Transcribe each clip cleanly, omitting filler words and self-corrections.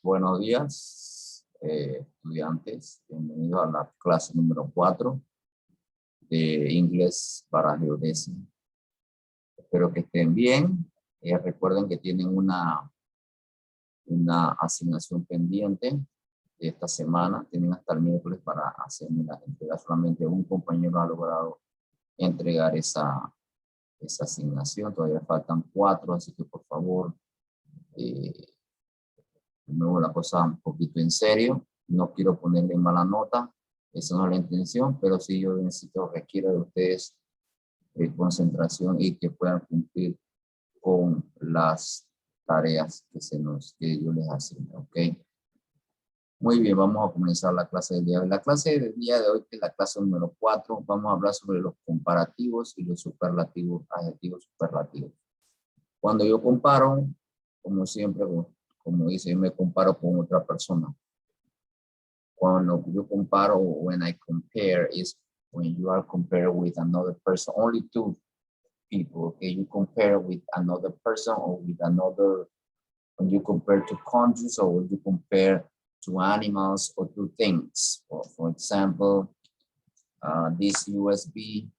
Buenos días, estudiantes. Bienvenidos a la clase número 4 de inglés para geodesia. Espero que estén bien. Recuerden que tienen una asignación pendiente de esta semana. Tienen hasta el miércoles para hacerme la entrega. Solamente un compañero ha logrado entregar esa asignación. Todavía faltan 4, así que por favor, luego la cosa un poquito en serio. No quiero ponerle mala nota, esa no es la intención, pero sí yo requiero de ustedes concentración y que puedan cumplir con las tareas que yo les asigno, ¿ok? Muy bien, vamos a comenzar la clase del día de hoy. La clase del día de hoy, que es la clase número 4, vamos a hablar sobre los comparativos y los superlativos, adjetivos superlativos. Cuando yo comparo, como siempre, como dice, yo me comparo con otra persona. Cuando yo comparo, when I compare, is when you are compared with another person, only two people, okay? You compare with another person or with another, when you compare to countries or when you compare to animals or to things. For example, this USB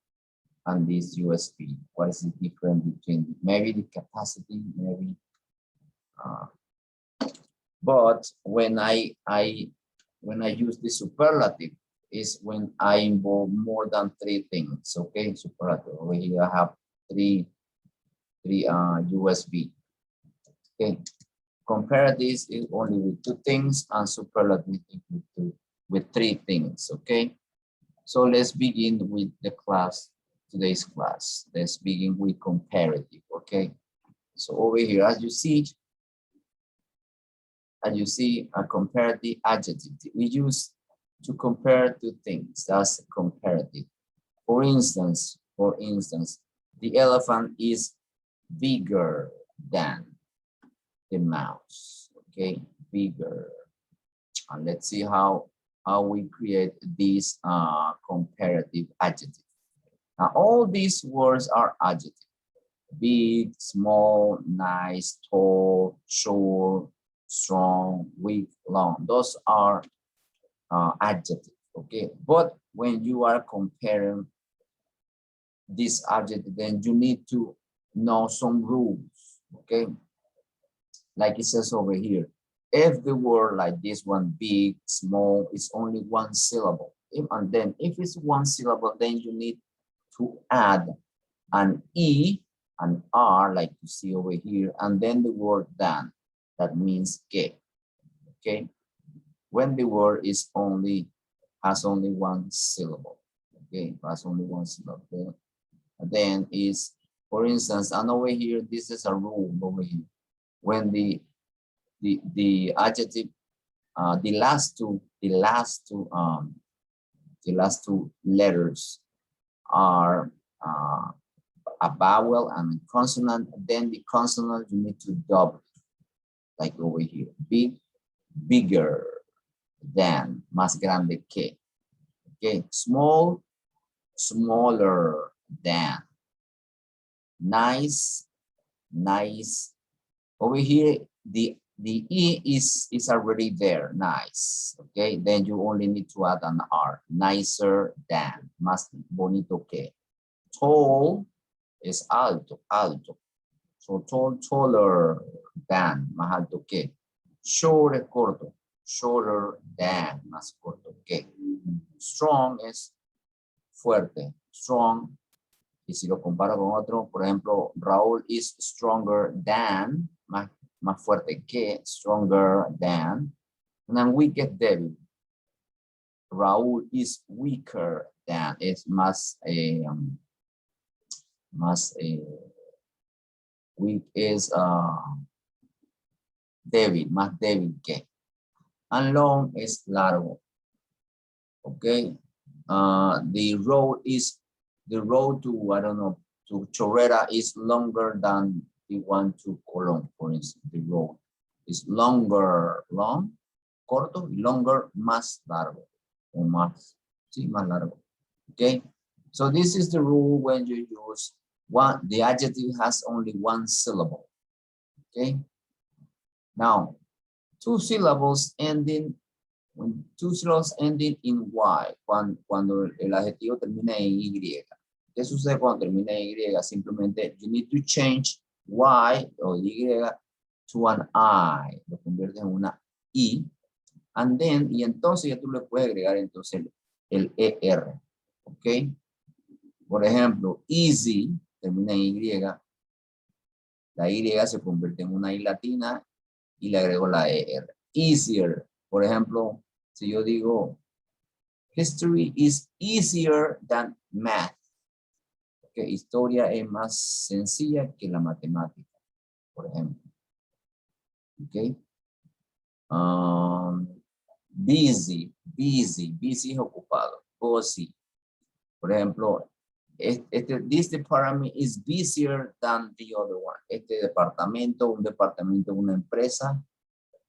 and this USB. What is the difference between maybe the capacity, maybe, but when I use the superlative is when I involve more than 3 things. Okay, superlative. Over here I have three USB. Okay, comparative is only with 2 things, and superlative with 3 things. Okay, so let's begin with the class, today's class. Let's begin with comparative. Okay, so over here, as you see, a comparative adjective we use to compare 2 things. That's comparative. For instance, the elephant is bigger than the mouse. Okay, bigger. And let's see how we create this comparative adjective. Now, all these words are adjectives: big, small, nice, tall, short, strong, weak, long. Those are adjectives, okay? But when you are comparing this adjective, then you need to know some rules, okay? Like it says over here, if the word like this one, big, small, is only 1 syllable, and then if it's 1 syllable, then you need to add an E, an R, like you see over here, and then the word than. That means que. Okay, when the word has only 1 syllable. Okay, has only 1 syllable. Okay? Then is, for instance, and over here, this is a rule over here. When the adjective, the last two letters are a vowel and a consonant, then the consonant you need to double. Like over here, big, bigger than, más grande que. Okay, small, smaller than. Nice, nice. Over here, the E is already there, nice. Okay, then you only need to add an R, nicer than, más bonito que. Tall is alto, alto. So tall, taller than, más alto que. Short es corto, shorter than, más corto que. Strong es fuerte, strong. Y si lo comparo con otro, por ejemplo, Raúl is stronger than, más fuerte que, stronger than. And then weak es débil. Raúl is weaker than, es más weak is débil, más débil que. And long es largo. Okay. The road to, I don't know, to Chorrera is longer than the one to Colón, for instance. The road is longer, long, corto, longer, más largo, o más, sí, más largo. Okay. So this is the rule when you use the adjective has only 1 syllable. Okay. Now, two syllables ending in Y, cuando el adjetivo termina en Y. ¿Qué sucede cuando termina en Y? Simplemente, you need to change Y o Y to an I. Lo conviertes en una I. And then, y entonces ya tú le puedes agregar entonces el ER. ¿Ok? Por ejemplo, easy termina en Y. La Y se convierte en una I latina y le agrego la ER. Easier. Por ejemplo, si yo digo, history is easier than math. Okay, historia es más sencilla que la matemática, por ejemplo. Okay. Busy es ocupado. Busy. Por ejemplo, this department is busier than the other one. Este departamento, un departamento de una empresa,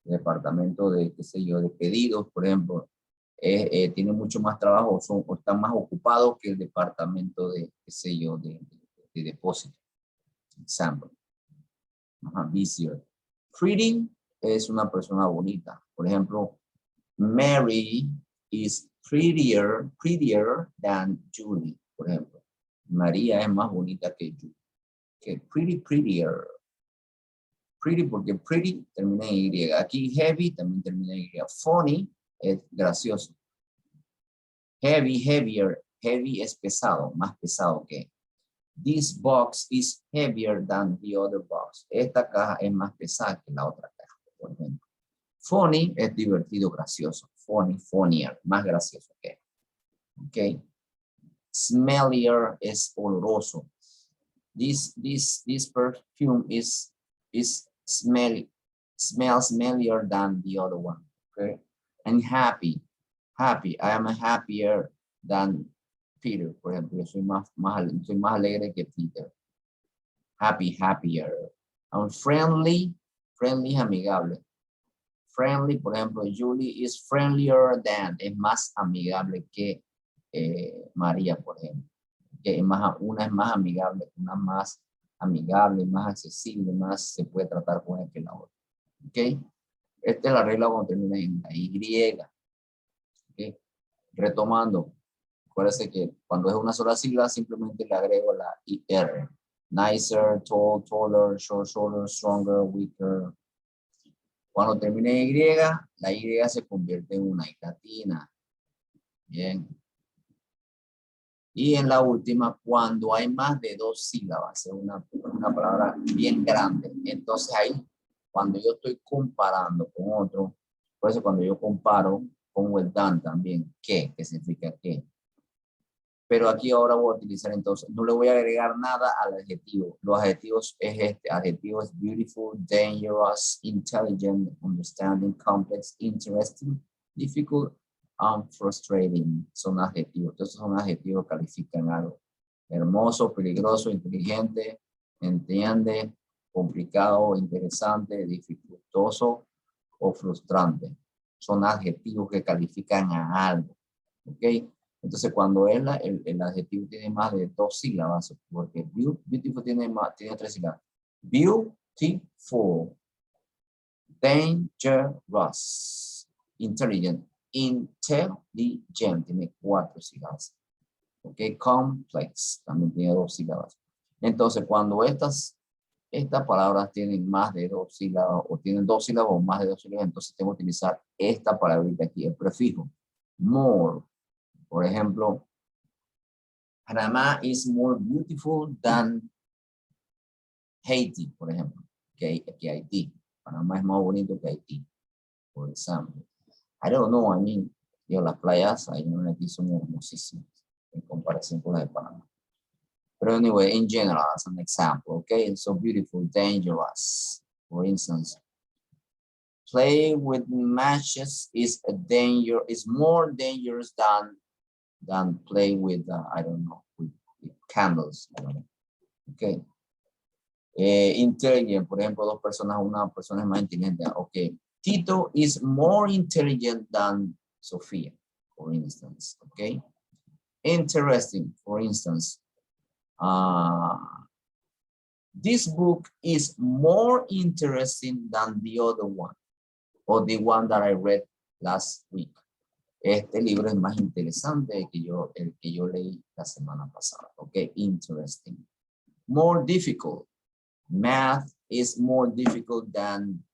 departamento de, qué sé yo, de pedidos, por ejemplo, tiene mucho más trabajo o está más ocupado que el departamento de, qué sé yo, de depósito. Example. Busier. Pretty es una persona bonita. Por ejemplo, Mary is prettier than Julie. Por ejemplo, María es más bonita que Julie. Okay, prettier. Pretty porque pretty termina en Y. Aquí heavy también termina en Y. Funny es gracioso. Heavier. Heavy es pesado, más pesado que. This box is heavier than the other box. Esta caja es más pesada que la otra caja, por ejemplo. Funny es divertido, gracioso. Funnier, más gracioso que. Ok. Smellier es oloroso. This perfume smells smellier than the other one. Okay. And happy. I am happier than Peter, por ejemplo. Yo soy más alegre que Peter. Happier. I'm friendly es amigable. Friendly, por ejemplo, Julie is friendlier than, es más amigable que María, por ejemplo. Que una es más amigable, más accesible, más se puede tratar con él que la otra. ¿Ok? Esta es la regla cuando termina en la Y. ¿Ok? Retomando, acuérdense que cuando es una sola sigla, simplemente le agrego la IR. Nicer, tall, taller, short, shorter, stronger, weaker. Cuando termina en Y, la Y se convierte en una I latina. Bien. Y en la última, cuando hay más de dos sílabas, es una palabra bien grande. Entonces ahí, cuando yo estoy comparando con otro, por eso cuando yo comparo, pongo el than también, que significa que. Pero aquí ahora voy a utilizar entonces, no le voy a agregar nada al adjetivo. Los adjetivos es este, adjetivo es beautiful, dangerous, intelligent, understanding, complex, interesting, difficult, frustrating. Son adjetivos. Entonces son adjetivos que califican algo. Hermoso, peligroso, inteligente, entiende, complicado, interesante, dificultoso o frustrante. Son adjetivos que califican a algo. ¿Ok? Entonces, cuando el adjetivo tiene más de dos sílabas, porque beautiful tiene tres sílabas. Beautiful, dangerous, intelligent, tiene cuatro sílabas. Ok, complex también tiene dos sílabas. Entonces, cuando estas palabras tienen más de dos sílabas, o tienen dos sílabas o más de dos sílabas, entonces tengo que utilizar esta palabrita aquí, el prefijo. More. Por ejemplo, Panamá is more beautiful than Haiti, por ejemplo, que Haití. Panamá es más bonito que Haití, por ejemplo. I don't know, las playas ahí en Haití son hermosísimas en comparación con las de Panamá. Pero anyway, in general, as an example, okay, it's so beautiful, dangerous. For instance, play with matches is more dangerous than play with, I don't know, with candles. I don't know. Okay. Intelligent, por ejemplo, una persona es más inteligente. Okay. Tito is more intelligent than Sofia, for instance. Okay. Interesting, for instance. This book is more interesting than the other one. or the one that I read last week. Este libro es más interesante el que yo leí la semana pasada. Okay, interesting. More difficult. Math is more difficult than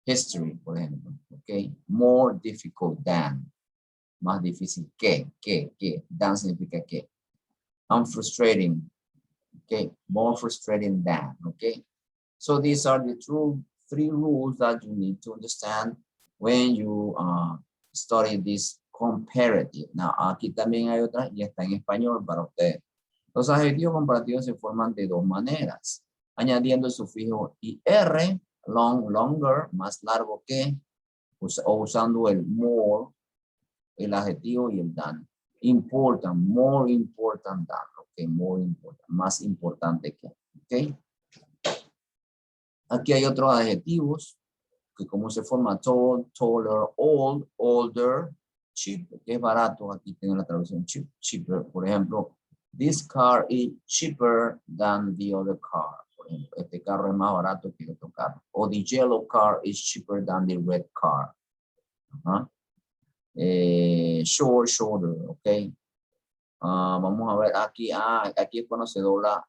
history, por ejemplo. Okay, more difficult than. Más difícil que. Than significa que. Frustrating. Okay, more frustrating than. Okay, so these are the three rules that you need to understand when you study this comparative. Now, aquí también hay otra y está en español para ustedes. Los adjetivos comparativos se forman de dos maneras. Añadiendo el sufijo IR, long, longer, más largo que, o usando el more, el adjetivo y el than. Important, more important than, ok, more important, más importante que, ok. Aquí hay otros adjetivos, que como se forma tall, taller, old, older, cheap, que es barato, aquí tengo la traducción cheap, cheaper, por ejemplo, this car is cheaper than the other car. Por ejemplo, este carro es más barato que el otro carro. O the yellow car is cheaper than the red car. Short, shorter, ok. Vamos a ver aquí, aquí es cuando se dobla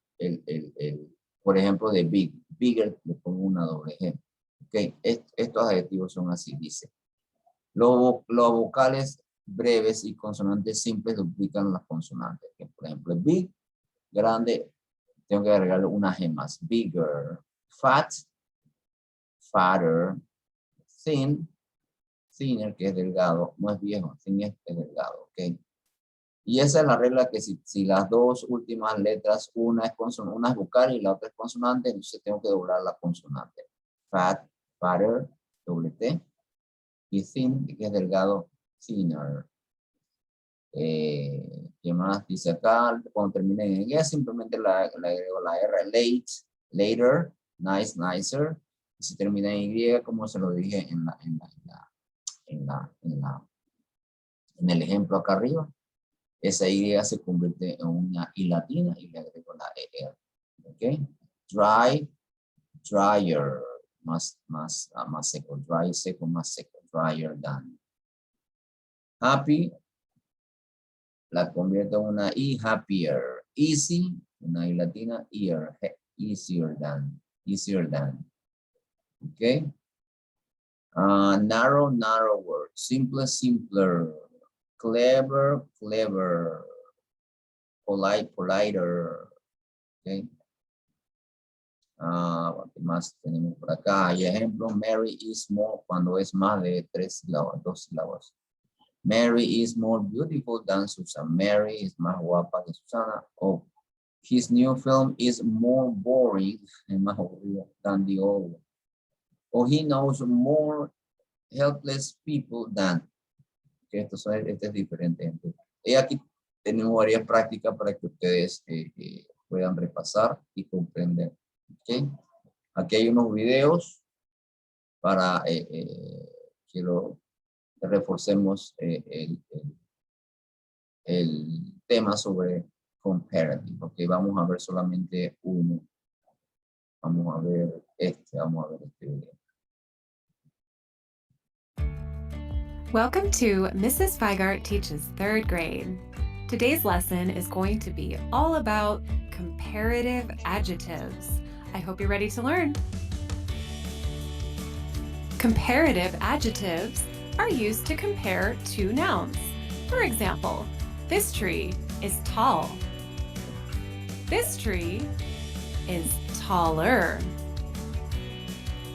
por ejemplo, de big, bigger, le pongo una doble G. Ok, estos adjetivos son así, dice. Los vocales breves y consonantes simples duplican las consonantes. Que, por ejemplo, big, grande, tengo que agregarle una G más. Bigger, fat, fatter, thin, thinner, que es delgado, no es viejo, thin es delgado, ok. Y esa es la regla que si las dos últimas letras, una es vocal y la otra es consonante, entonces tengo que doblar la consonante. Fat, fatter, doble T. Y thin, que es delgado, thinner. ¿Qué más dice acá? Cuando termine en inglés, simplemente le agrego la R. Late, later, nice, nicer. Y si termina en Y, como se lo dije en el ejemplo acá arriba, esa Y se convierte en una I latina y le agrego la ER. ¿Ok? Dry, drier, más seco. Dry, seco, más seco. Drier than. Happy, la convierto en una I, happier. Easy, una I latina, ear, easier than. Easier than. ¿Ok? Narrow, narrower. Simple, simpler. Clever, clever. Polite, politer. Okay. ¿Qué más tenemos por acá? Y ejemplo, Mary is more, cuando es más de 3 sílabas, 2 sílabas. Mary is more beautiful than Susan. Mary es más guapa que Susana. Oh, his new film is more boring, es más aburrido than the old one. Oh, he knows more helpless people than. Okay, este es diferente. Y aquí tenemos varias prácticas para que ustedes puedan repasar y comprender. Okay. Aquí hay unos videos para que reforcemos el tema sobre comparative. Okay, vamos a ver solamente uno. Vamos a ver este video. Welcome to Mrs. Feigart Teaches 3rd grade. Today's lesson is going to be all about comparative adjectives. I hope you're ready to learn. Comparative adjectives are used to compare two nouns. For example, this tree is tall. This tree is taller.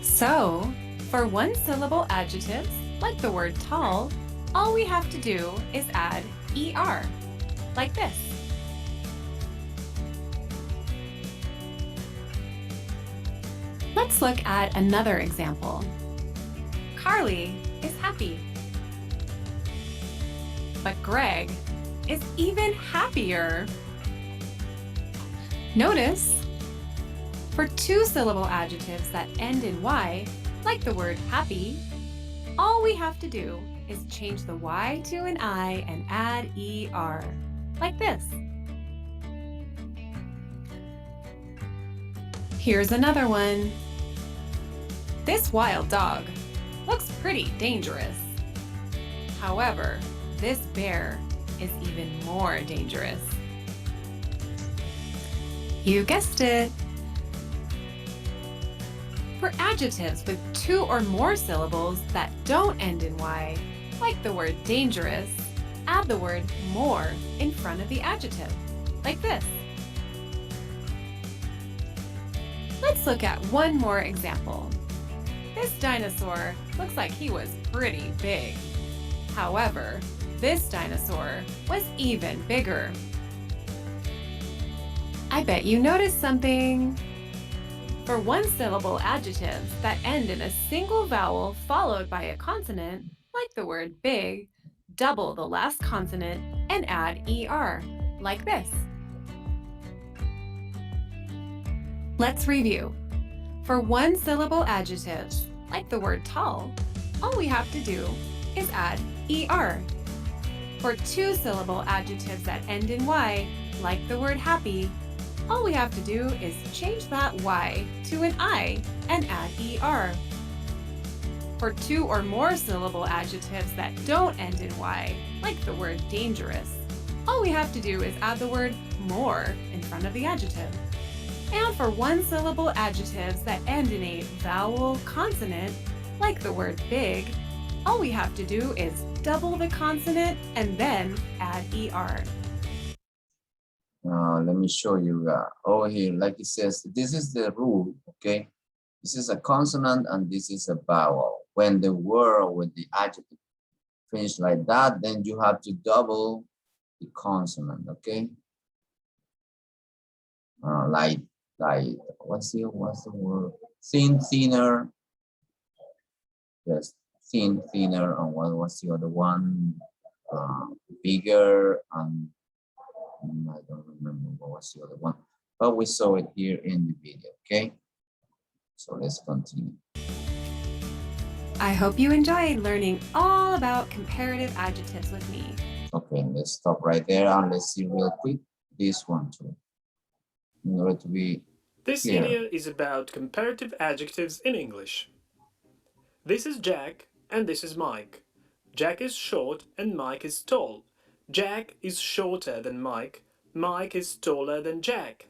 So, for one-syllable adjectives, like the word tall, all we have to do is add ER, like this. Let's look at another example. Carly is happy. But Greg is even happier. Notice, for two-syllable adjectives that end in Y, like the word happy, all we have to do is change the Y to an I and add ER, like this. Here's another one. This wild dog looks pretty dangerous. However, this bear is even more dangerous. You guessed it! For adjectives with 2 or more syllables that don't end in Y, like the word dangerous, add the word more in front of the adjective, like this. Let's look at one more example. This dinosaur looks like he was pretty big. However, this dinosaur was even bigger. I bet you noticed something. For one-syllable adjectives that end in a single vowel followed by a consonant, like the word big, double the last consonant and add ER, like this. Let's review. For one-syllable adjectives, like the word tall, all we have to do is add ER. For two-syllable adjectives that end in Y, like the word happy, all we have to do is change that Y to an I and add ER. For 2 or more syllable adjectives that don't end in Y, like the word dangerous, all we have to do is add the word more in front of the adjective. And for one-syllable adjectives that end in a vowel consonant, like the word big, all we have to do is double the consonant and then add ER. Let me show you over here, like it says, this is the rule, okay? This is a consonant and this is a vowel. When the word with the adjective finish like that, then you have to double the consonant, okay? Like what's the word? Thin, thinner. Yes, thin, thinner. And what's the other one? Bigger and I don't remember what was the other one, but we saw it here in the video, okay? So let's continue. I hope you enjoyed learning all about comparative adjectives with me. Okay, let's stop right there and let's see real quick this one too. In order to be This clear. video is about comparative adjectives in English. This is Jack and this is Mike. Jack is short and Mike is tall. Jack is shorter than Mike. Mike is taller than Jack.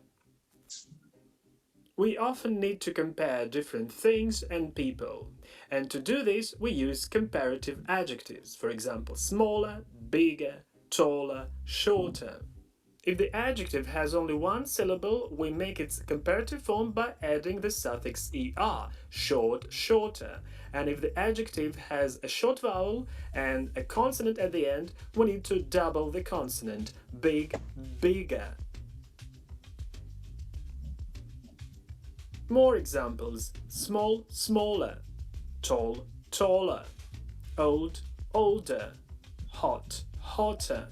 We often need to compare different things and people. And to do this, we use comparative adjectives. For example, smaller, bigger, taller, shorter. If the adjective has only one syllable, we make its comparative form by adding the suffix er, short, shorter. And if the adjective has a short vowel and a consonant at the end, we need to double the consonant, big, bigger. More examples: small, smaller, tall, taller, old, older, hot, hotter.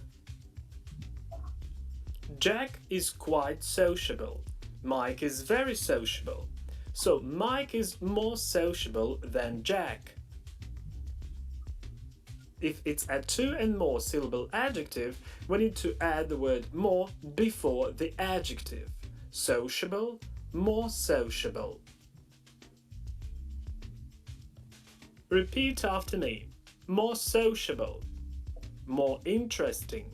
Jack is quite sociable. Mike is very sociable. So Mike is more sociable than Jack. If it's a 2 and more syllable adjective, we need to add the word more before the adjective. Sociable, more sociable. Repeat after me. More sociable, more interesting,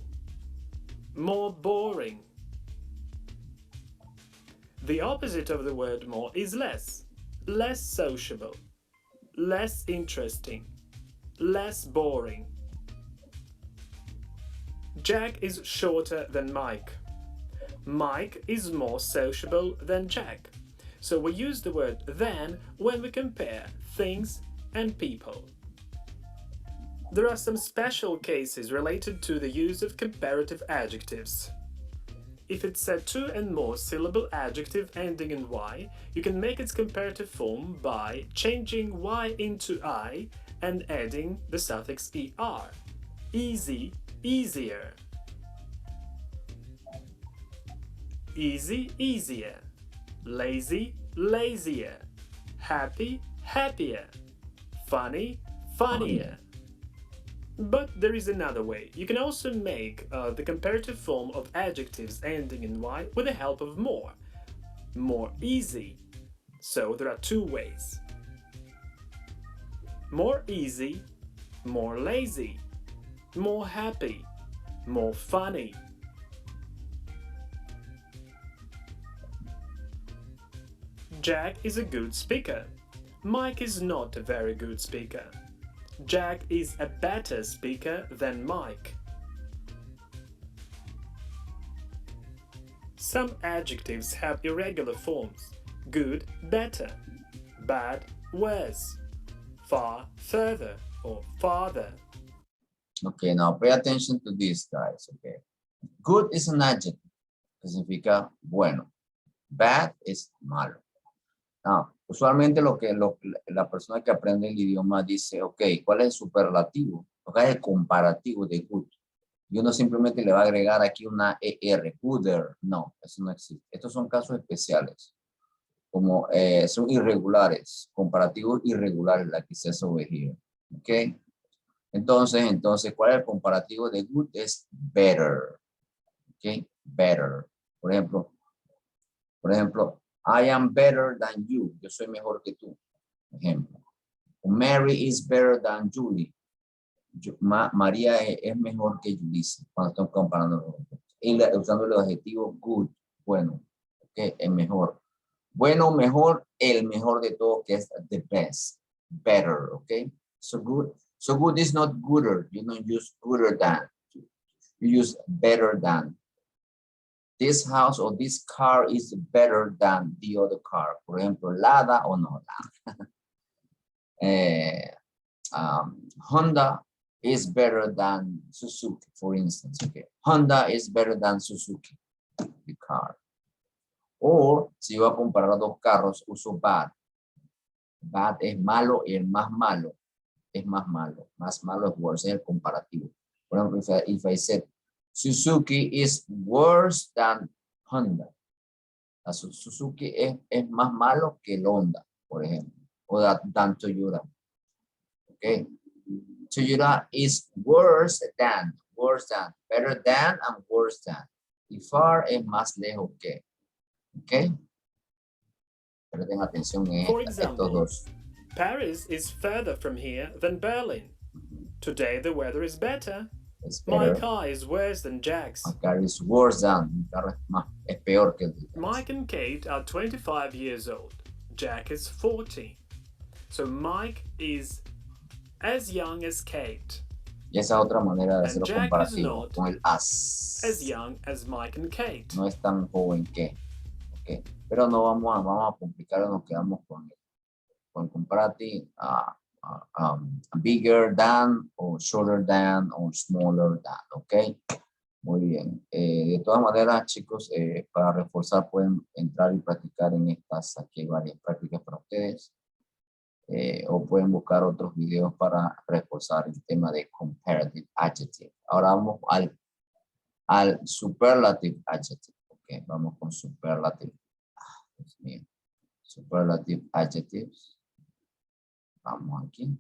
more boring. The opposite of the word more is less. Less sociable, less interesting, less boring. Jack is shorter than Mike. Mike is more sociable than Jack. So we use the word than when we compare things and people. There are some special cases related to the use of comparative adjectives. If it's a 2 and more syllable adjective ending in Y, you can make its comparative form by changing Y into I and adding the suffix er. Easy, easier. Easy, easier. Lazy, lazier. Happy, happier. Funny, funnier. But there is another way. You can also make the comparative form of adjectives ending in Y with the help of more. More easy. So there are 2 ways. more easy, more lazy, more happy, more funny. Jack is a good speaker. Mike is not a very good speaker. Jack is a better speaker than Mike. Some adjectives have irregular forms. Good, better. Bad, worse. Far, further, or farther. Okay, now pay attention to this, guys. Okay. Good is an adjective, que significa bueno. Bad es malo. Now, usualmente la persona que aprende el idioma dice, ok, ¿cuál es el superlativo? ¿Cuál es el comparativo de good? Y uno simplemente le va a agregar aquí una ER, gooder. No, eso no existe. Estos son casos especiales, como son irregulares, comparativos irregulares, like it says over here. Ok. Entonces, ¿cuál es el comparativo de good? Es better. Ok, better. Por ejemplo, I am better than you. Yo soy mejor que tú. Ejemplo. Mary is better than Julie. María es mejor que Julissa. Cuando estamos comparando usando el adjetivo good, bueno, okay, es mejor. Bueno, mejor, el mejor de todo, que es the best, better, okay? So good is not gooder. You don't use gooder than. You use better than. This house or this car is better than the other car. Por ejemplo, Lada o no Lada. Honda is better than Suzuki, for instance. Okay, Honda is better than Suzuki, the car. O si yo voy a comparar dos carros, uso bad. Bad es malo y el más malo es más malo. Más malo es worse, es el comparativo. Por ejemplo, if I said Suzuki is worse than Honda. La Suzuki es más malo que el Honda, por ejemplo. O than Toyota. Okay. Toyota is worse than, better than, and worse than. Y far es más lejos que. Okay. Presten atención en For estos example, dos. Paris is further from here than Berlin. Today the weather is better. Es My better. car is worse than Jack's. My car is worse than. Mi carro es peor que el de Jack's. Mike and Kate are 25 years old. Jack is 40. So Mike is as young as Kate. Y esa otra manera de And hacerlo Jack is comparativo not con el as. as young as Mike and Kate. No es tan joven que. Okay. Pero no vamos a complicar, nos quedamos con comparativo. Bigger than, or shorter than, or smaller than, ok. Muy bien. De todas maneras, chicos, para reforzar pueden entrar y practicar en estas, aquí hay varias prácticas para ustedes. O pueden buscar otros videos para reforzar el tema de comparative adjective. Ahora vamos al superlative adjective. Ok, vamos con superlative. Dios mío. Superlative adjectives. Vamos aquí.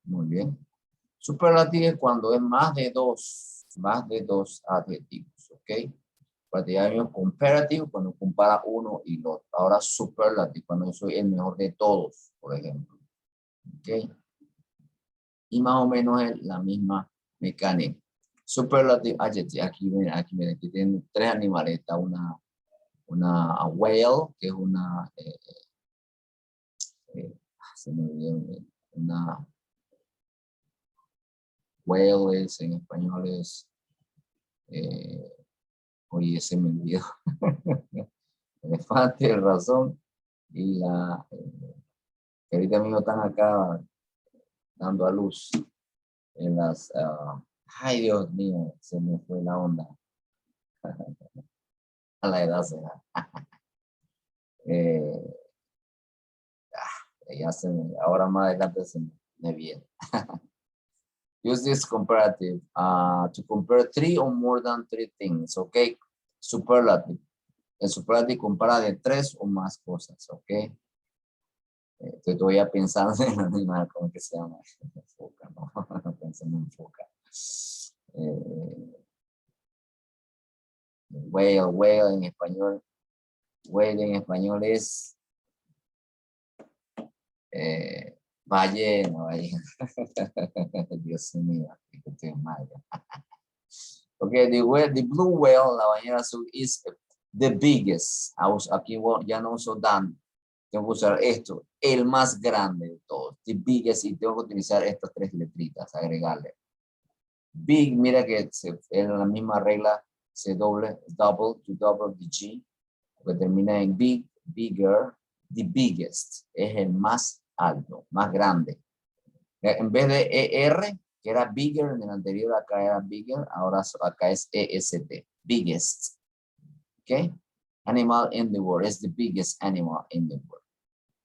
Muy bien. Superlative es cuando es más de dos adjetivos, ¿ok? Cuando ya vimos comparative, cuando compara uno y el otro. Ahora superlative, cuando yo soy el mejor de todos, por ejemplo. ¿Ok? Y más o menos es la misma mecánica. Superlative adjective, aquí miren, aquí tienen tres animales. Está una whale, que es una... se me olvidó, una whale es, en español es, oye, se me olvidó, elefante, el razón, y que ahorita mismo están acá dando a luz en las, ay Dios mío, se me fue la onda, a la edad será. Ya ahora más adelante se me viene. Use this comparative to compare three or more than three things, okay? Superlative. El superlative compara de tres o más cosas, okay? Estoy todavía pensando en el animal, ¿cómo que se llama? Foca, ¿no? Pensando en foca. Whale en español. Whale en español es Ballena, ballena. Dios mío, que estoy mal. Okay, the blue whale, la ballena azul, is the biggest. Aquí ya no uso dan. Tengo que usar esto, el más grande de todos. The biggest, y tengo que utilizar estas tres letritas, agregarle. Big, mira que es la misma regla, se double the G, que termina en big, bigger, the biggest, es el más alto, más grande. En vez de ER, que era bigger, en el anterior acá era bigger, ahora acá es EST, biggest. ¿Ok? Animal in the world, es the biggest animal in the world.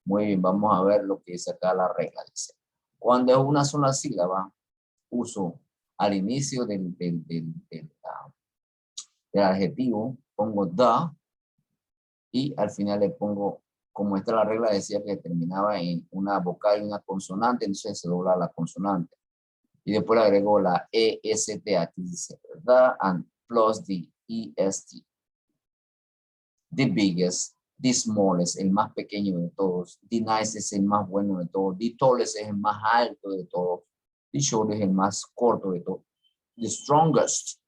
Muy bien, vamos a ver lo que dice acá la regla. Dice, cuando es una sola sílaba, uso al inicio del adjetivo, pongo the, y al final le pongo, como esta la regla decía que terminaba en una vocal y una consonante, entonces se dobla la consonante. Y después le agrego la EST, aquí dice the and plus the EST. The biggest, the smallest, el más pequeño de todos. The nicest es el más bueno de todos. The tallest es el más alto de todos. The shortest es el más corto de todos. The strongest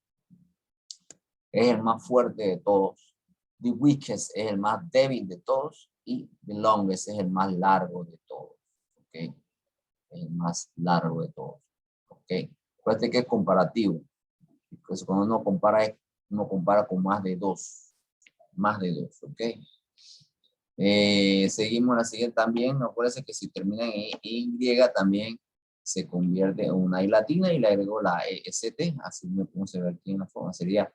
es el más fuerte de todos. The weakest es el más débil de todos. Y the longest es el más largo de todos. ¿Ok? Es el más largo de todos. ¿Ok? Acuérdate que es comparativo. Entonces, cuando uno compara con más de dos. Más de dos. ¿Ok? Seguimos la siguiente también. Acuérdense que si termina en Y también se convierte en una I latina y le agrego la EST. Así me pongo a ver aquí en la forma. Sería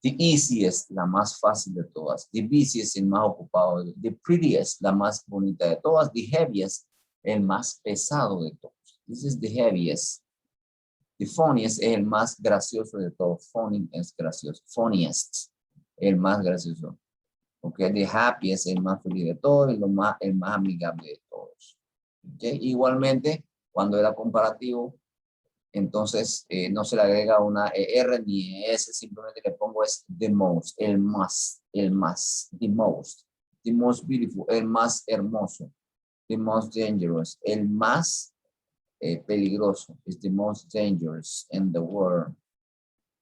the easiest, la más fácil de todas. The busiest, el más ocupado. The prettiest, la más bonita de todas. The heaviest, el más pesado de todos. This is the heaviest. The funniest es el más gracioso de todos. Funny es gracioso. Funniest, el más gracioso. Okay, the happiest es el más feliz de todos y el más amigable de todos. Okay. Igualmente, cuando era comparativo, entonces no se le agrega una ER ni ES, simplemente le pongo es the most, el más, the most beautiful, el más hermoso, the most dangerous, el más peligroso, is the most dangerous in the world.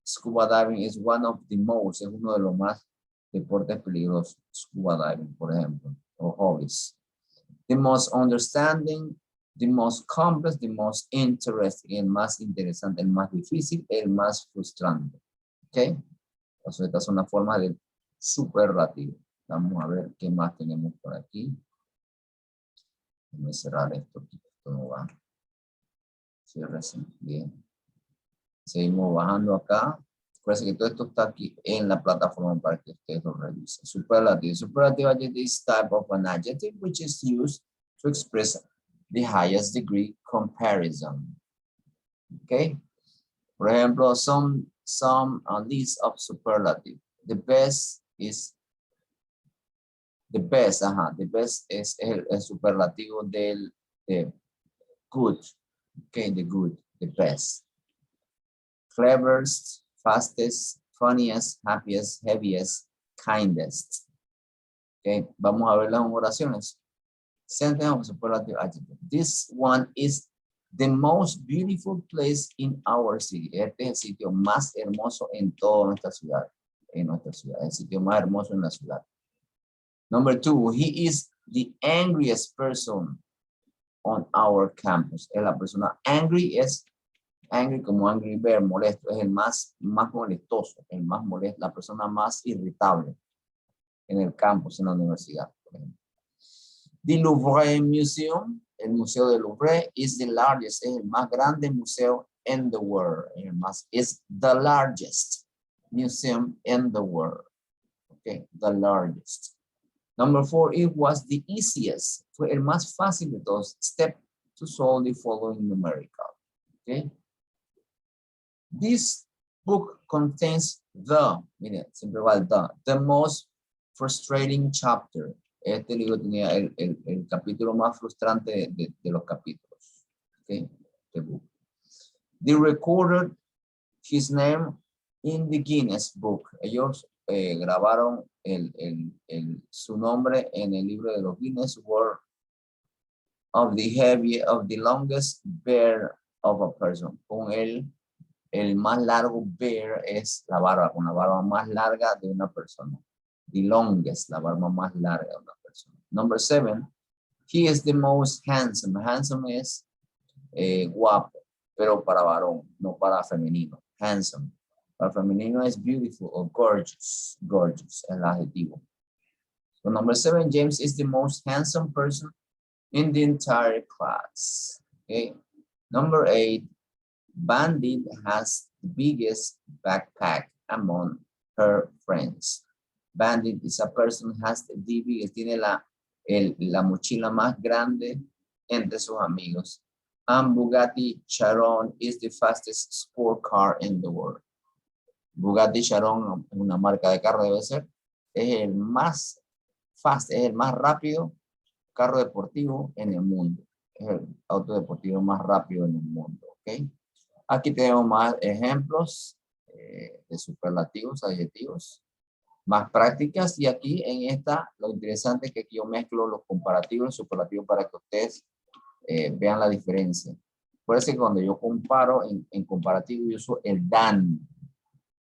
Scuba diving is one of the most, es uno de los más deportes peligrosos, scuba diving, por ejemplo, o hobbies. The most understanding, the most complex, the most interesting, el más interesante, el más difícil, el más frustrante. ¿Ok? Entonces, estas son las formas del superlativo. Vamos a ver qué más tenemos por aquí. Voy a cerrar esto aquí, esto no va. Cierre bien. Seguimos bajando acá. Parece que todo esto está aquí en la plataforma para que ustedes lo revisen. Superlative. Superlative adjective is type of an adjective which is used to express the highest degree comparison. Okay. Por ejemplo, some list of superlative. The best is the best. The best es el superlativo del good. Okay, the good, the best. Cleverest, fastest, funniest, happiest, heaviest, kindest. Okay, vamos a ver las oraciones. Sentence of superlative adjective. This one is the most beautiful place in our city. Este es el sitio más hermoso en toda nuestra ciudad. En nuestra ciudad, el sitio más hermoso en la ciudad. Number 2, he is the angriest person on our campus. Es la persona angry, es angry como angry bear, molesto, es el más molestoso, el más molesto, la persona más irritable en el campus, en la universidad. The Louvre Museum, el Museo del Louvre, is the largest, es el más grande museo in the world. Es the largest museum in the world. Okay, the largest. Number 4, it was the easiest, fue el más fácil de todos. Step to solve the following numerical. Okay. This book contains mire, siempre va the most frustrating chapter. Este libro tenía el capítulo más frustrante de los capítulos. Okay, the book. They recorded his name in the Guinness Book. Ellos grabaron su nombre en el libro de los Guinness World of the longest bear of a person. Con el más largo bear es la barba, con la barba más larga de una persona. The longest, la barba más larga de una persona. Number 7, he is the most handsome. Handsome es guapo, pero para varón, no para femenino. Handsome. Para femenino es beautiful or gorgeous. Gorgeous es el adjetivo. So number 7, James is the most handsome person in the entire class. Okay. Number 8, Bandit has the biggest backpack among her friends. Bandit is a person who has the biggest, tiene la mochila más grande entre sus amigos. And Bugatti Chiron is the fastest sport car in the world. Bugatti Chiron es una marca de carro, debe ser. Es el más fast, es el más rápido carro deportivo en el mundo. Es el auto deportivo más rápido en el mundo. ¿Ok? Aquí tenemos más ejemplos de superlativos, adjetivos, más prácticas. Y aquí en esta, lo interesante es que aquí yo mezclo los comparativos y superlativos para que ustedes vean la diferencia. Por eso que cuando yo comparo en comparativo, yo uso el than.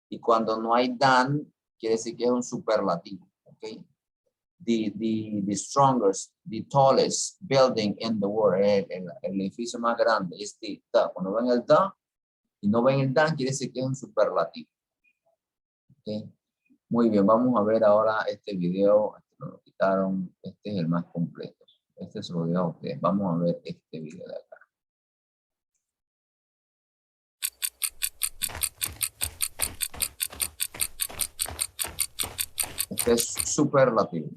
Y cuando no hay than, quiere decir que es un superlativo. ¿Ok? The strongest, the tallest building in the world, el edificio más grande es the. Cuando ven el the y no ven el than, quiere decir que es un superlativo. ¿Okay? Muy bien, vamos a ver ahora este video. Lo quitaron, este es el más completo. Este se lo dejo a ustedes. Vamos a ver este video de acá. Este es superlativo.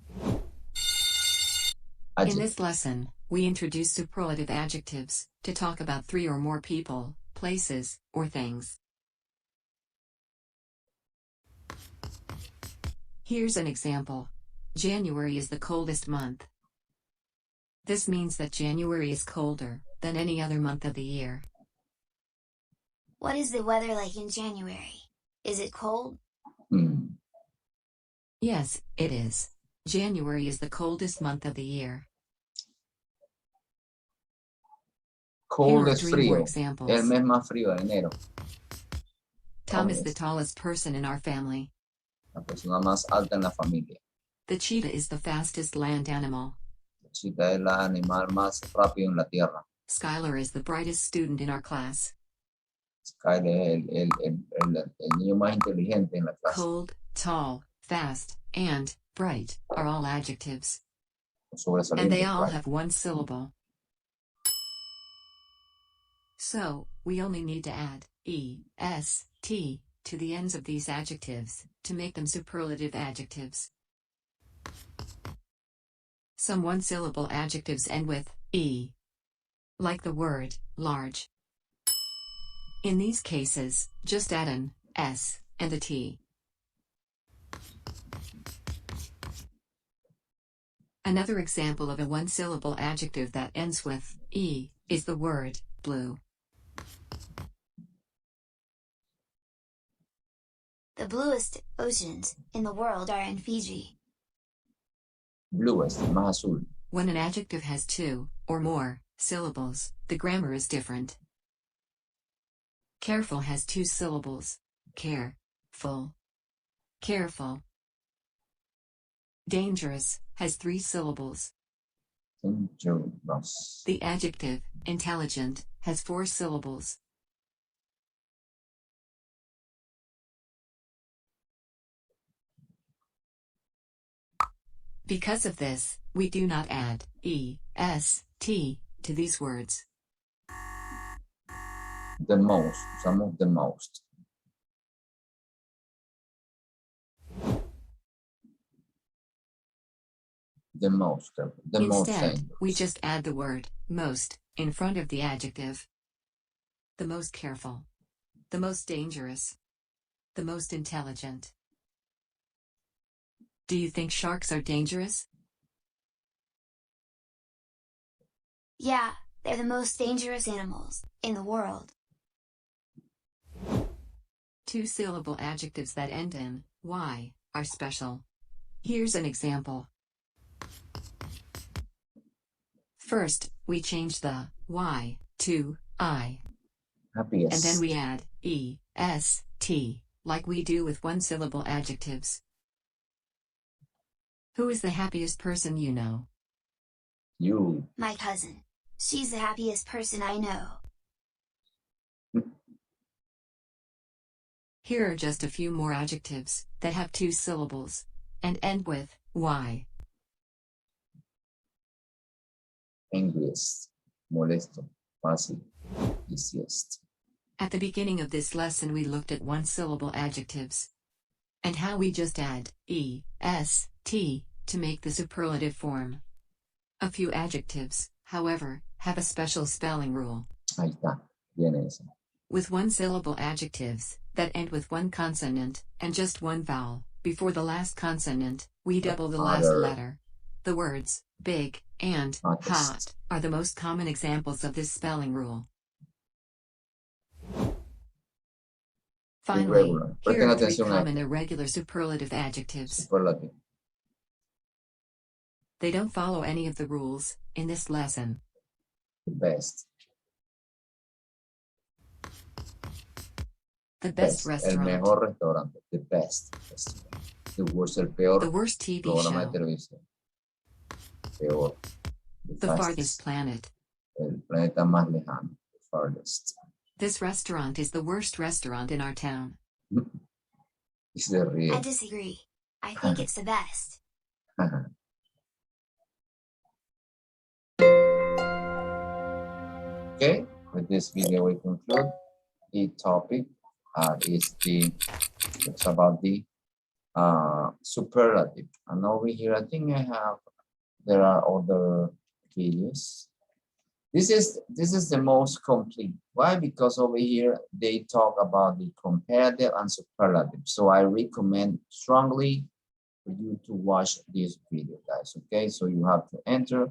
In this lesson, we introduce superlative adjectives to talk about 3 or more people, places, or things. Here's an example. January is the coldest month. This means that January is colder than any other month of the year. What is the weather like in January? Is it cold? Yes, it is. January is the coldest month of the year. Cold Here are es 3 more frío. examples. El mes más frío de enero. Tom is the tallest person in our family. La persona más alta en la familia. The cheetah is the fastest land animal. La chita es el animal más rápido en la tierra. Skylar is the brightest student in our class. Kyle es el niño más inteligente en la clase. Cold, tall, fast, and bright are all adjectives. And they all have one syllable. So, we only need to add est to the ends of these adjectives to make them superlative adjectives. Some one-syllable adjectives end with e, like the word large. In these cases, just add an s and a t. Another example of a one-syllable adjective that ends with e is the word blue. The bluest oceans in the world are in Fiji. Bluest, más azul. When an adjective has 2 or more syllables, the grammar is different. Careful has 2 syllables. Care, full. Careful. Dangerous has 3 syllables. Dangerous. The adjective intelligent has 4 syllables. Because of this, we do not add est to these words. The most, usamos the most. The most, the most Instead, dangerous. we just add the word most in front of the adjective. The most careful. The most dangerous. The most intelligent. Do you think sharks are dangerous? Yeah, they're the most dangerous animals in the world. 2-syllable adjectives that end in y are special. Here's an example. First, we change the Y to I. Happiest. And then we add est, like we do with one-syllable adjectives. Who is the happiest person you know? You. My cousin. She's the happiest person I know. Here are just a few more adjectives that have two syllables and end with Y. Angriest. Molesto. Fácil. Easiest. At the beginning of this lesson we looked at one-syllable adjectives and how we just add est to make the superlative form. A few adjectives, however, have a special spelling rule. Ahí está. Viene eso. With one-syllable adjectives that end with one consonant and just one vowel before the last consonant, we double the last Other. letter. The words big and Hottest. hot are the most common examples of this spelling rule. Finally, Irregular. here Presten are three atención a common esto. irregular superlative adjectives. Superlative. They don't follow any of the rules in this lesson. The best. The best El restaurant, mejor restaurante. The best restaurant. The worst. El peor the worst TV programa de show, televisión. Peor. the farthest planet. El planeta más lejano. The farthest. This restaurant is the worst restaurant in our town. Y se ríe. I disagree. I think it's the best. Okay, with this video we conclude the topic. It's about the superlative. And over here, I think there are other videos. This is the most complete. Why? Because over here they talk about the comparative and superlative. So I recommend strongly for you to watch this video, guys. Okay, so you have to enter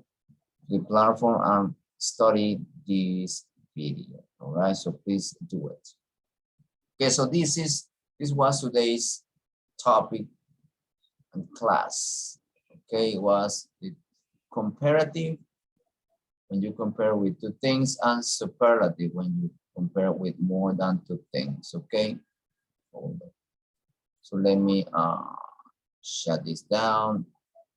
the platform and study this video. All right, so please do it. Okay, so this was today's topic and class. Okay, it was the comparative when you compare with two things, and superlative when you compare with more than two things. Okay, so let me shut this down.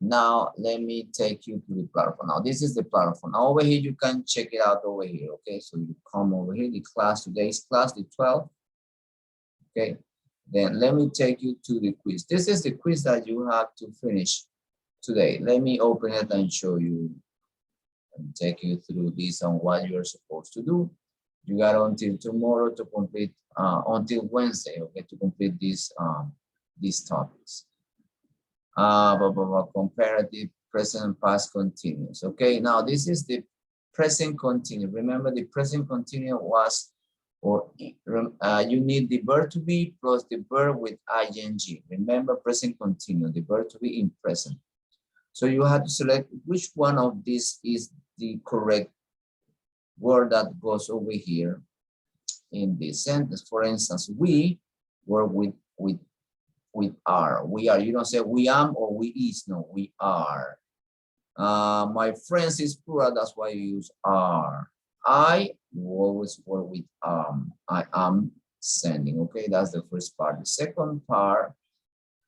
Now let me take you to the platform. Now this is the platform. Now over here you can check it out over here. Okay, so you come over here, the class, today's class, the 12th. Okay, then let me take you to the quiz. This is the quiz that you have to finish today. Let me open it and show you and take you through this on what you're supposed to do. You got until tomorrow to complete, until Wednesday, okay, to complete these topics. Comparative, present, past, continuous. Okay, now this is the present continuous. Remember, the present continuous was, or you need the verb to be plus the verb with ing. Remember, present continuous, the verb to be in present. So you have to select which one of these is the correct word that goes over here in this sentence. For instance, we work with are. We are. You don't say we am or we is. No, we are. My friends is plural. That's why you use are. You always work with I am sending. Okay, that's the first part. The second part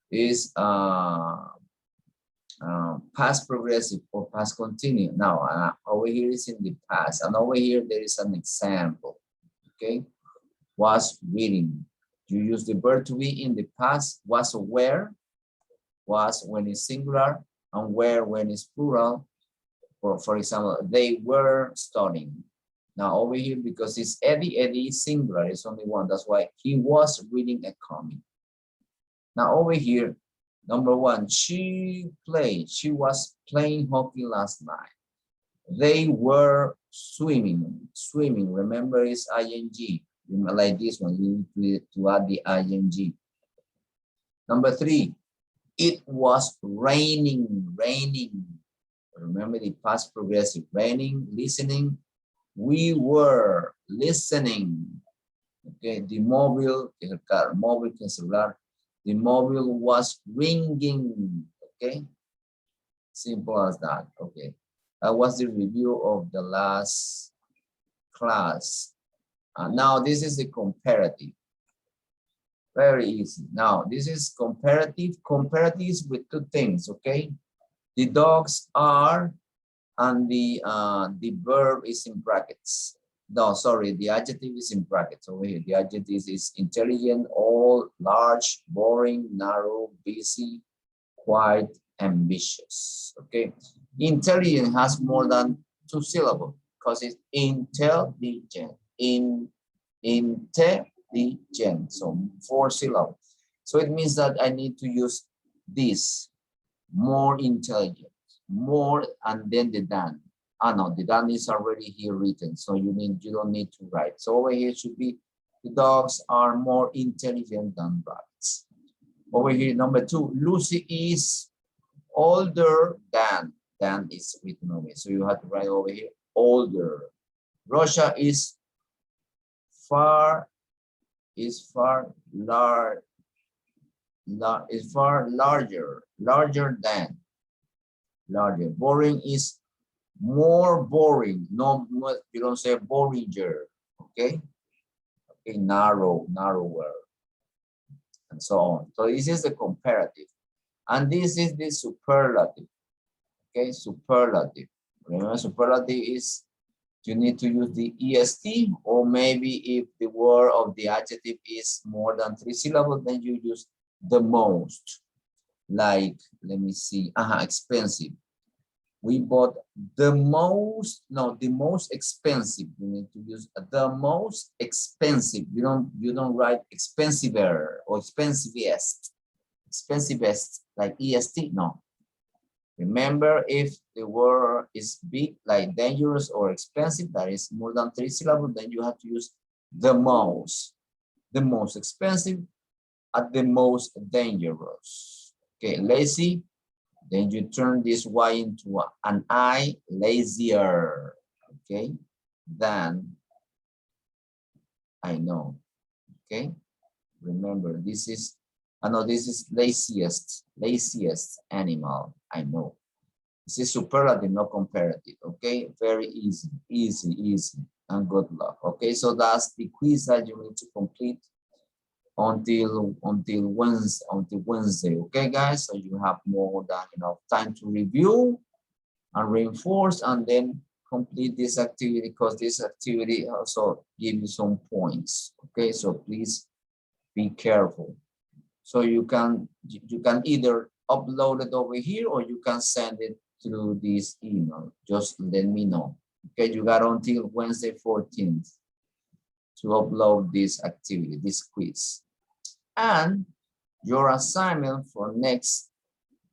is past progressive or past continuous. Now over here is in the past, and over here there is an example. Okay, was reading. You use the verb to be in the past. Was where, was when it's singular, and where when it's plural. For example, they were studying. Now over here, because it's Eddie is singular, it's only one. That's why he was reading a comic. Now over here, number one, she was playing hockey last night. They were swimming. Remember, it's ing. Like this one, you need to add the ing. Number three, it was raining. Remember the past progressive, raining, listening. We were listening. Okay, the mobile, mobile celular, the mobile was ringing. Okay, simple as that. Okay, was the review of the last class. Now this is the comparative. Very easy. Now this is comparative. Comparatives with two things, okay? The dogs are, and the verb is in brackets. No, sorry, the adjective is in brackets over here. The adjective is intelligent, all, large, boring, narrow, busy, quiet, ambitious. Okay, intelligent has more than 2 syllables because it's intelligent. Intelligent, so 4 syllables. So it means that I need to use this, more intelligent, more, and then the than. No, the than is already here written, so you don't need to write. So over here should be the dogs are more intelligent than rabbits. Over here, number 2, Lucy is older than. Than is written over here, so you have to write over here older. Russia is far larger than. Larger. Boring is more boring. No, you don't say boringer. Okay. Okay. Narrower, and so on. So this is the comparative, and this is the superlative. Okay, superlative. Remember, superlative is you need to use the est, or maybe if the word of the adjective is more than 3 syllables, then you use the most. Like, let me see, expensive. We bought the most, no, the most expensive. You need to use the most expensive. You don't write expensiver or expensivest. Expensivest, like est, no. Remember, if the word is big, like dangerous or expensive, that is more than 3 syllables, then you have to use the most expensive at the most dangerous. Okay, lazy, then you turn this Y into an I, lazier, okay, than, I know, okay? Remember, this is, I know this is laziest animal, I know. This is superlative, not comparative, okay? Very easy, and good luck, okay? So that's the quiz that you need to complete until Wednesday, okay, guys? So you have more than enough time to review and reinforce, and then complete this activity, because this activity also gives you some points, okay? So please be careful. So you can either upload it over here, or you can send it through this email. Just let me know. Okay, you got until Wednesday 14th to upload this activity, this quiz. And your assignment for next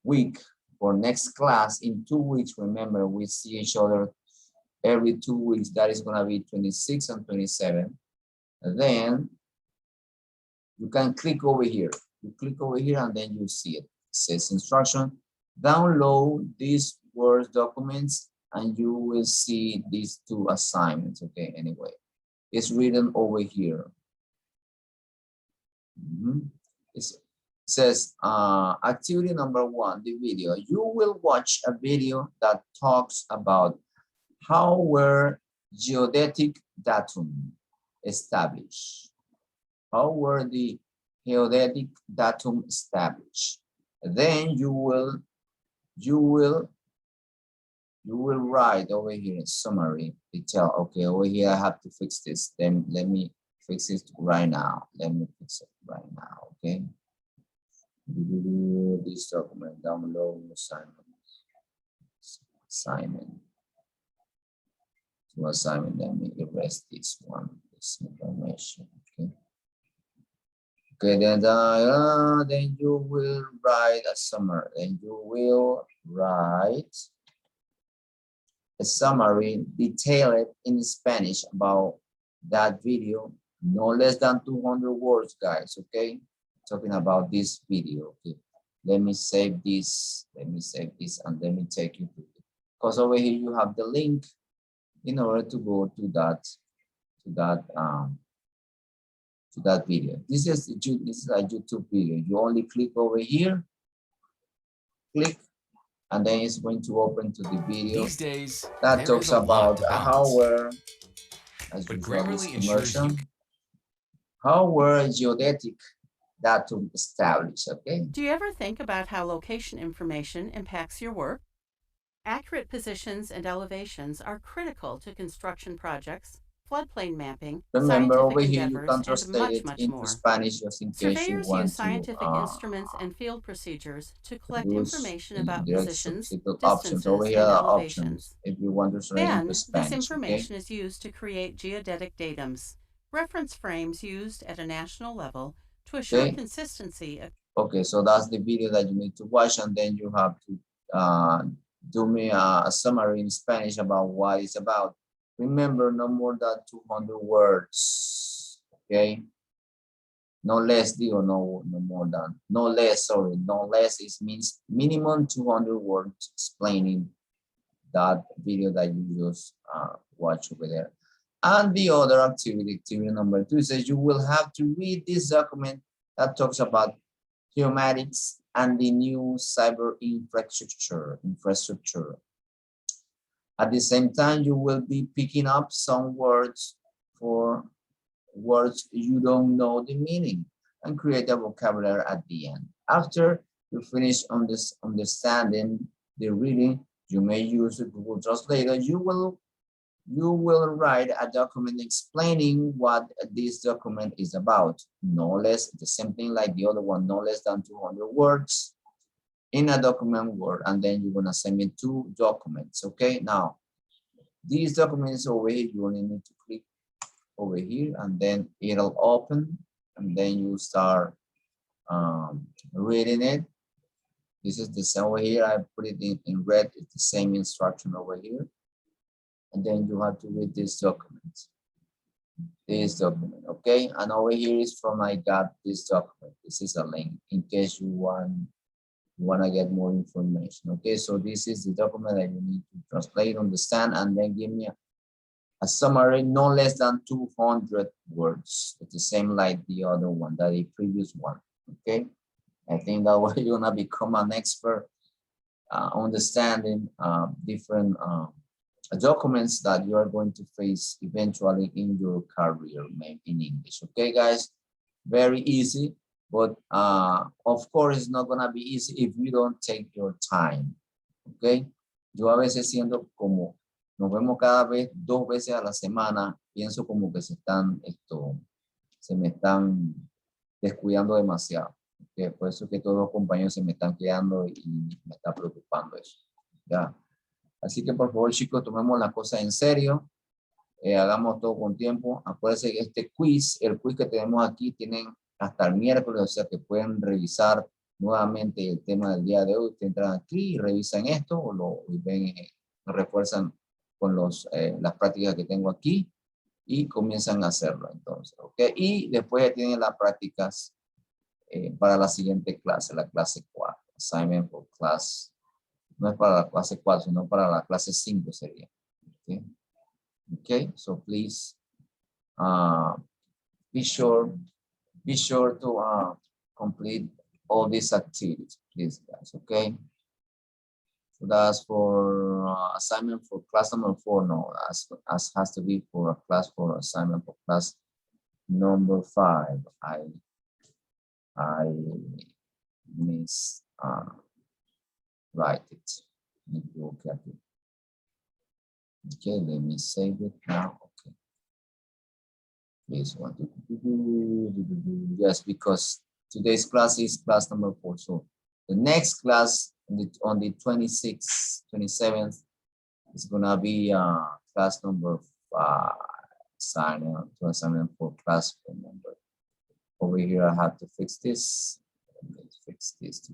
week, for next class in 2 weeks, remember we see each other every 2 weeks. That is gonna be 26 and 27. And then you can click over here. You click over here and then you see it. It says instruction, download these Word documents, and you will see these 2 assignments, okay? Anyway, it's written over here. It says activity number 1, the video. You will watch a video that talks about how were geodetic datum established. How were the geodetic datum established? Then you will write over here summary detail. Okay, over here I have to fix this. Then let me fix it right now. Let me fix it right now. Okay. This document, download assignment. To assignment. Let me erase this one. This information. Okay. Okay, then you will write a summary. Then you will write a summary, detailed in Spanish about that video, no less than 200 words, guys, okay? Talking about this video, okay? Let me save this, and let me take you to it. Because over here you have the link in order to go to that video. This is a YouTube video. You only click over here, click, and then it's going to open to the video These days, that there talks is a lot about to how balance, were, as but usual, this Grammarly ensures you how were geodetic data established, okay? Do you ever think about how location information impacts your work? Accurate positions and elevations are critical to construction projects, floodplain mapping, Remember, over scientific here you endeavors, can and translate much, it much into more. Spanish just in case you Surveyors use want to scientific instruments and field procedures to collect use information the about direct positions, subtitle options. Over distances, here and are options elevations. if you want to translate into Then, this Spanish, okay? information is used to create geodetic datums, reference frames used at a national level to assure Okay. consistency. Okay, so that's the video that you need to watch, and then you have to do me a summary in Spanish about what it's about. Remember, no more than 200 words, okay? No less, digo, no more than, no less, sorry, no less, it means minimum 200 words explaining that video that you just watch over there. And the other activity, activity number 2, says you will have to read this document that talks about geomatics and the new cyber infrastructure. At the same time, you will be picking up some words for words you don't know the meaning and create a vocabulary at the end. After you finish on this understanding the reading, you may use the Google Translator. You will write a document explaining what this document is about. No less, the same thing like the other one, no less than 200 words in a document Word, and then you're gonna send me 2 documents, okay? Now, these documents over here, you only need to click over here, and then it'll open, and then you start reading it. This is the same over here. I put it in red. It's the same instruction over here. And then you have to read this document. This document, okay? And over here is from I got this document. This is a link in case you want to get more information. Okay, so this is the document that you need to translate, understand, and then give me a summary, no less than 200 words. It's the same like the other one, the previous one. Okay, I think that way you're gonna become an expert understanding different documents that you are going to face eventually in your career, maybe in English. Okay, guys, very easy. But of course, it's not gonna be easy if you don't take your time. Okay, yo a veces siento como nos vemos cada vez 2 veces a la semana, pienso como que se me están descuidando demasiado. Okay, por eso que todos los compañeros se me están quedando y me está preocupando eso. Ya. Así que por favor, chicos, tomemos la cosa en serio. Hagamos todo con tiempo. Acuérdense que este quiz, el quiz que tenemos aquí, tienen hasta el miércoles, o sea que pueden revisar nuevamente el tema del día de hoy. Ustedes entran aquí y revisan esto o lo ven, refuerzan con las prácticas que tengo aquí y comienzan a hacerlo entonces, ¿ok? Y después ya tienen las prácticas para la siguiente clase, la clase 4. Assignment for class, no es para la clase 4, sino para la clase 5 sería. ¿Ok? Okay, so please be sure to complete all these activities, please, guys. Okay, so that's for assignment for class number 4. No, as has to be for a class for assignment for class number 5. I miss write it. Need to look at it. Okay, let me save it now. Okay. Please want to yes, because today's class is class number 4. So the next class on the 26th, 27th is gonna be class number 5. Assignment for class number. Over here, I have to fix this. Let's fix this.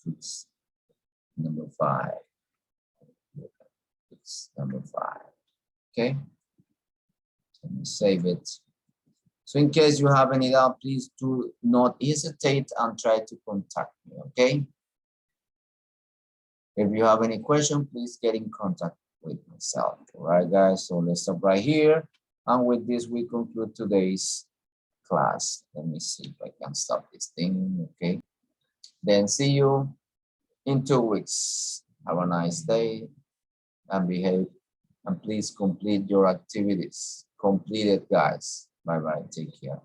Fix number 5. It's number 5. Okay. Let me save it. So in case you have any doubt, please do not hesitate and try to contact me. Okay. If you have any question, please get in contact with myself. All right, guys. So let's stop right here. And with this, we conclude today's class. Let me see if I can stop this thing. Okay. Then see you in 2 weeks. Have a nice day and behave. And please complete your activities. Complete it, guys. Bye-bye. Take care.